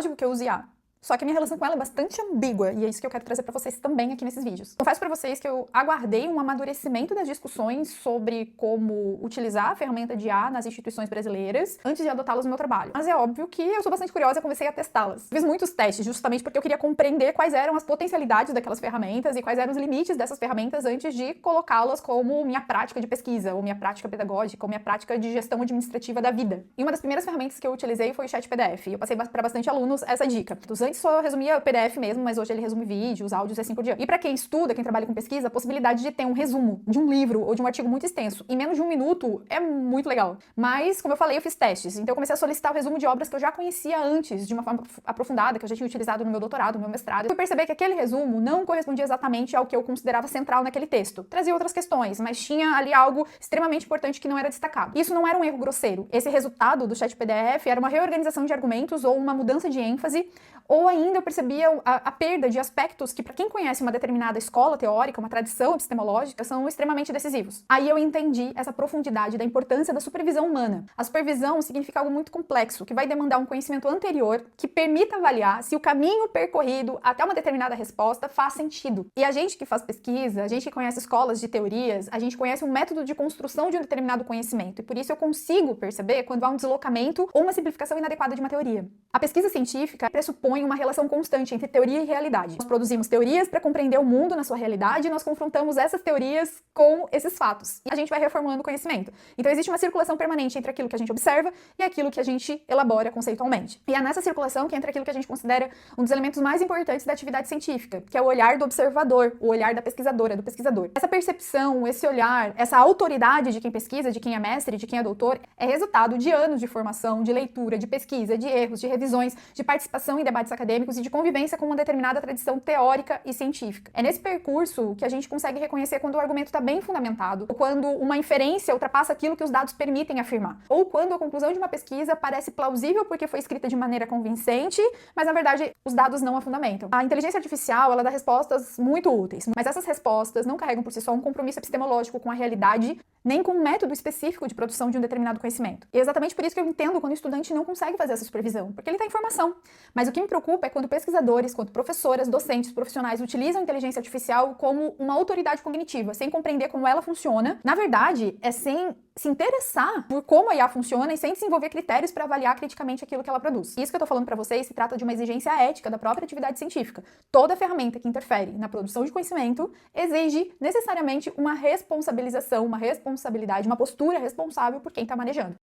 lógico que eu uso IA. Só que a minha relação com ela é bastante ambígua, e é isso que eu quero trazer pra vocês também aqui nesses vídeos. Confesso pra vocês que eu aguardei um amadurecimento das discussões sobre como utilizar a ferramenta de IA nas instituições brasileiras antes de adotá-las no meu trabalho. Mas é óbvio que eu sou bastante curiosa e comecei a testá-las. Fiz muitos testes, justamente porque eu queria compreender quais eram as potencialidades daquelas ferramentas e quais eram os limites dessas ferramentas antes de colocá-las como minha prática de pesquisa, ou minha prática pedagógica, ou minha prática de gestão administrativa da vida. E uma das primeiras ferramentas que eu utilizei foi o ChatPDF. Eu passei pra bastante alunos essa dica. Antes só resumia o PDF mesmo, mas hoje ele resume vídeos, áudios e assim por diante. E pra quem estuda, quem trabalha com pesquisa, a possibilidade de ter um resumo de um livro ou de um artigo muito extenso em menos de 1 minuto é muito legal. Mas, como eu falei, eu fiz testes. Então eu comecei a solicitar o resumo de obras que eu já conhecia antes, de uma forma aprofundada, que eu já tinha utilizado no meu doutorado, no meu mestrado. Eu fui perceber que aquele resumo não correspondia exatamente ao que eu considerava central naquele texto. Trazia outras questões, mas tinha ali algo extremamente importante que não era destacado. Isso não era um erro grosseiro. Esse resultado do ChatPDF era uma reorganização de argumentos ou uma mudança de ênfase, ou ainda eu percebia a perda de aspectos que, para quem conhece uma determinada escola teórica, uma tradição epistemológica, são extremamente decisivos. Aí eu entendi essa profundidade da importância da supervisão humana. A supervisão significa algo muito complexo, que vai demandar um conhecimento anterior que permita avaliar se o caminho percorrido até uma determinada resposta faz sentido. E a gente que faz pesquisa, a gente que conhece escolas de teorias, a gente conhece um método de construção de um determinado conhecimento, e por isso eu consigo perceber quando há um deslocamento ou uma simplificação inadequada de uma teoria. A pesquisa científica pressupõe uma relação constante entre teoria e realidade. Nós produzimos teorias para compreender o mundo na sua realidade e nós confrontamos essas teorias com esses fatos. E a gente vai reformulando o conhecimento. Então existe uma circulação permanente entre aquilo que a gente observa e aquilo que a gente elabora conceitualmente. E é nessa circulação que entra aquilo que a gente considera um dos elementos mais importantes da atividade científica, que é o olhar do observador, o olhar da pesquisadora, do pesquisador. Essa percepção, esse olhar, essa autoridade de quem pesquisa, de quem é mestre, de quem é doutor, é resultado de anos de formação, de leitura, de pesquisa, de erros, de revisões, de participação em debates acadêmicos e de convivência com uma determinada tradição teórica e científica. É nesse percurso que a gente consegue reconhecer quando o argumento está bem fundamentado, ou quando uma inferência ultrapassa aquilo que os dados permitem afirmar, ou quando a conclusão de uma pesquisa parece plausível porque foi escrita de maneira convincente, mas na verdade os dados não a fundamentam. A inteligência artificial, ela dá respostas muito úteis, mas essas respostas não carregam por si só um compromisso epistemológico com a realidade, nem com um método específico de produção de um determinado conhecimento. E é exatamente por isso que eu entendo quando o estudante não consegue fazer essa supervisão, porque ele está em formação. Mas o que me preocupa é quando pesquisadores, quando professoras, docentes, profissionais utilizam a inteligência artificial como uma autoridade cognitiva, sem compreender como ela funciona. Na verdade, é sem se interessar por como a IA funciona e sem desenvolver critérios para avaliar criticamente aquilo que ela produz. Isso que eu tô falando para vocês se trata de uma exigência ética da própria atividade científica. Toda ferramenta que interfere na produção de conhecimento exige necessariamente uma responsabilização, uma responsabilidade, uma postura responsável por quem está manejando.